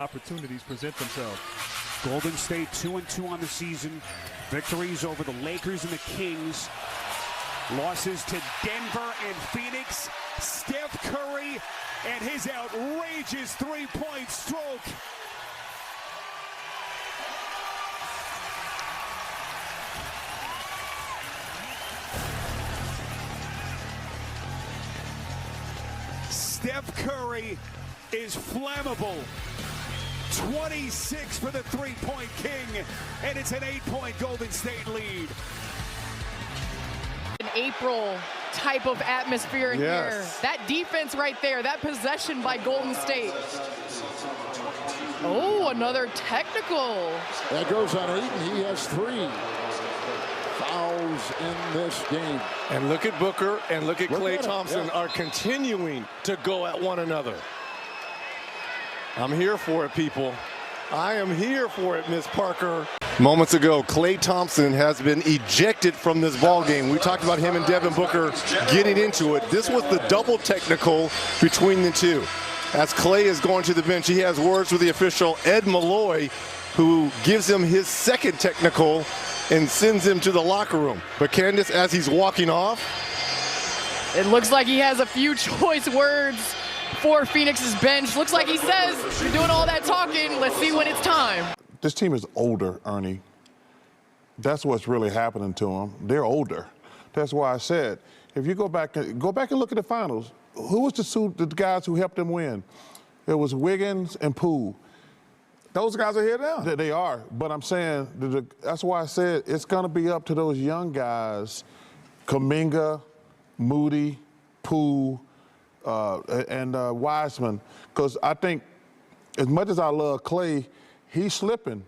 opportunities present themselves. Golden State 2-2 on the season. Victories over the Lakers and the Kings. Losses to Denver and Phoenix. Steph Curry and his outrageous three-point stroke. Steph Curry is flammable. 26 for the three-point king, and it's an 8-point Golden State lead. An April type of atmosphere in here. That defense right there, that possession by Golden State. Oh, another technical. That goes on Ayton. He has 3 fouls in this game. And look at Booker and look at Klay Thompson are continuing to go at one another. I'm here for it, people. I am here for it, Miss Parker. Moments ago, Klay Thompson has been ejected from this ball game. We talked about him and Devin Booker getting into it. This was the double technical between the two. As Klay is going to the bench, he has words with the official, Ed Malloy, who gives him his second technical and sends him to the locker room. But Candace, as he's walking off, it looks like he has a few choice words for Phoenix's bench. Looks like he says, you're doing all that talking. Let's see when it's time. This team is older, Ernie. That's what's really happening to them. They're older. That's why I said, if you go back and look at the finals, who was the guys who helped them win? It was Wiggins and Poole. Those guys are here now. They are, but I'm saying, that's why I said it's going to be up to those young guys, Kuminga, Moody, Poole, and Wiseman, because I think as much as I love Klay, he's slipping.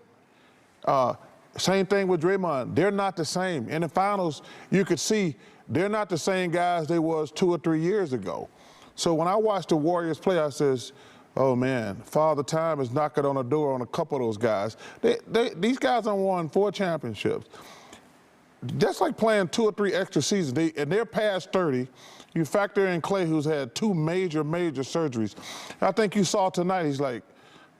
Same thing with Draymond. They're not the same. In the finals, you could see they're not the same guys they was 2 or 3 years ago. So when I watched the Warriors play, I says, oh man, Father Time is knocking on the door on a couple of those guys. These guys have won 4 championships. That's like playing 2 or 3 extra seasons. And they're past 30. You factor in Klay, who's had 2 major surgeries. I think you saw tonight, he's like,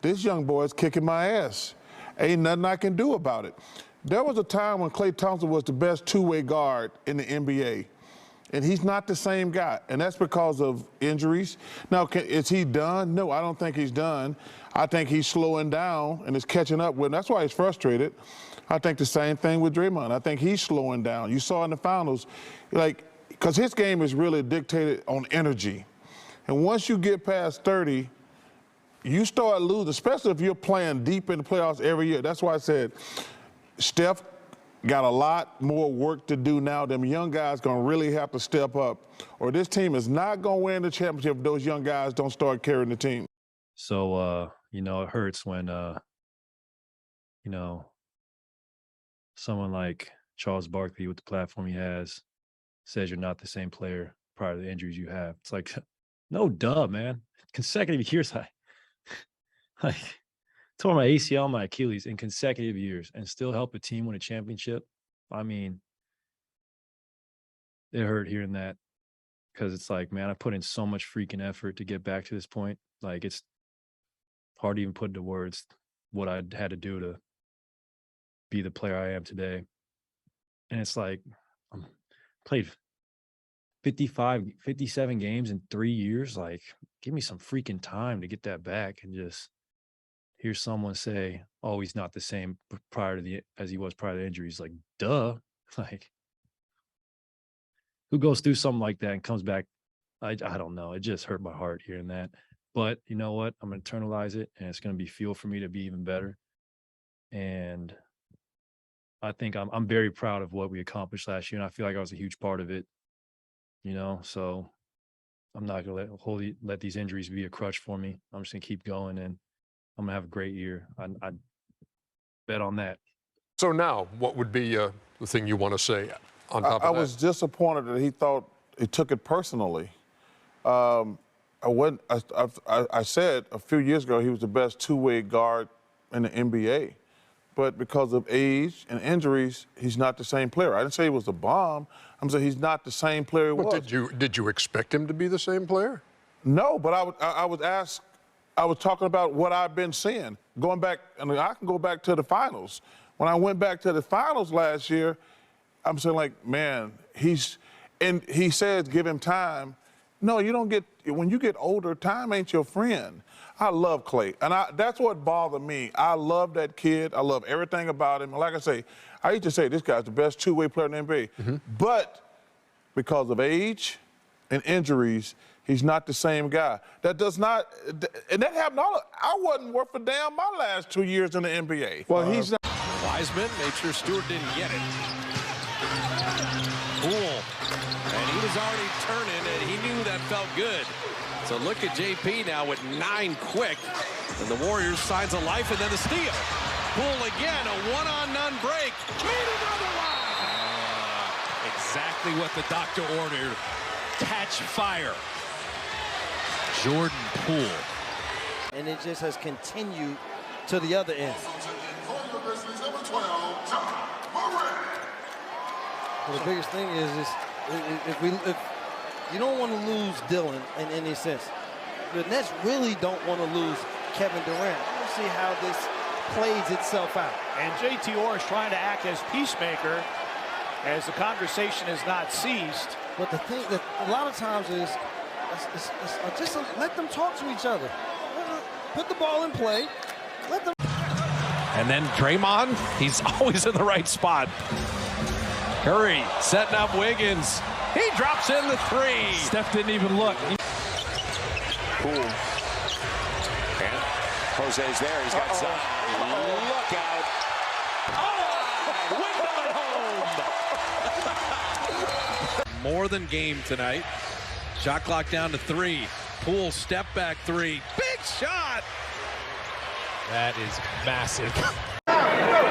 this young boy is kicking my ass. Ain't nothing I can do about it. There was a time when Klay Thompson was the best two-way guard in the NBA. And he's not the same guy, and that's because of injuries. Now, is he done? No, I don't think he's done. I think he's slowing down and is catching up with. That's why he's frustrated. I think the same thing with Draymond. I think he's slowing down. You saw in the finals, because his game is really dictated on energy. And once you get past 30, you start losing, especially if you're playing deep in the playoffs every year. That's why I said Steph got a lot more work to do now. Them young guys going to really have to step up, or this team is not going to win the championship if those young guys don't start carrying the team. So, it hurts when, someone like Charles Barkley with the platform he has says you're not the same player prior to the injuries you have. It's like, no duh, man. Consecutive years, I tore my ACL, my Achilles in consecutive years and still help a team win a championship. I mean, it hurt hearing that because it's like, man, I put in so much freaking effort to get back to this point. Like, it's hard to even put into words what I had to do to be the player I am today. And it's like, I played 57 games in 3 years. Like, give me some freaking time to get that back and just hear someone say, oh, he's not the same as he was prior to the injuries. Like, duh. Like, who goes through something like that and comes back? I don't know. It just hurt my heart hearing that. But you know what? I'm going to internalize it, and it's going to be fuel for me to be even better. And I think I'm very proud of what we accomplished last year, and I feel like I was a huge part of it, so I'm not going to let these injuries be a crutch for me. I'm just going to keep going, and I'm going to have a great year. I bet on that. So now, what would be the thing you want to say on top of that? I was disappointed that he thought he took it personally. I said a few years ago he was the best two-way guard in the NBA. But because of age and injuries, he's not the same player. I didn't say he was a bomb. I'm saying he's not the same player he was. Did you expect him to be the same player? No, but I was asked I was talking about what I've been seeing. Going back, and I can go back to the finals. When I went back to the finals last year, I'm saying, like, man, he says give him time. No, you don't get, when you get older, time ain't your friend. I love Klay, and that's what bothered me. I love that kid. I love everything about him. And like I say, I used to say this guy's the best two-way player in the NBA. Mm-hmm. But because of age and injuries, he's not the same guy. That does not, and that happened I wasn't worth a damn my last 2 years in the NBA. Well, he's not. Wiseman made sure Stewart didn't get it. Poole. And he was already turning, and he knew that felt good. So look at JP now with 9 quick. And the Warriors signs of life, and then the steal. Poole again, a one-on-none break. Made another one! Exactly what the doctor ordered. Catch fire. Jordan Poole. And it just has continued to the other end. Well, the biggest thing is if you don't want to lose Dylan in any sense. The Nets really don't want to lose Kevin Durant. We'll see how this plays itself out. And JT Orr is trying to act as peacemaker as the conversation has not ceased. But the thing that a lot of times is just let them talk to each other. Put the ball in play. Let them. And then Draymond, he's always in the right spot. Curry setting up Wiggins. He drops in the 3. Steph didn't even look. Poole. And Jose's there. He's got some. Look out. More than game tonight. Shot clock down to 3. Poole step back 3. Big shot. That is massive.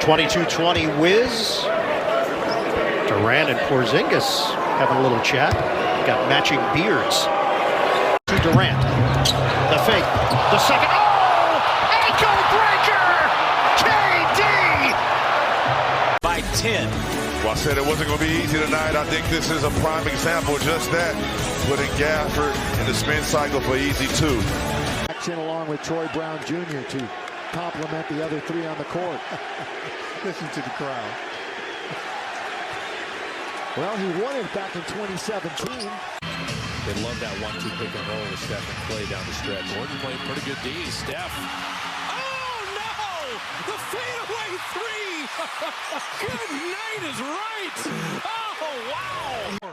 22-20 Wiz. Durant and Porzingis having a little chat. Got matching beards. To Durant. The fake. The second. Oh! Ankle breaker! KD! By 10. Well, I said it wasn't going to be easy tonight. I think this is a prime example of just that. Putting Gafford in the spin cycle for easy 2. Action along with Troy Brown Jr. to complement the other 3 on the court. Listen to the crowd. Well, he won it back in 2017. They love that 1-2 pick and roll with Steph and Klay down the stretch. Gordon played pretty good D. Steph. Oh, no! The fadeaway 3! Good night is right! Oh, wow!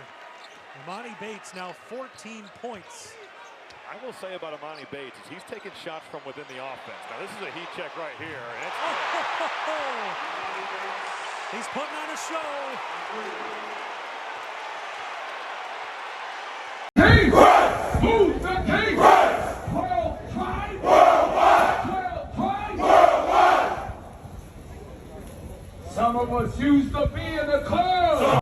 Emoni Bates now 14 points. I will say about Emoni Bates is he's taking shots from within the offense. Now, this is a heat check right here. And He's putting on a show. Move the king! 12 times! 12 times! Some of us used to be in the club!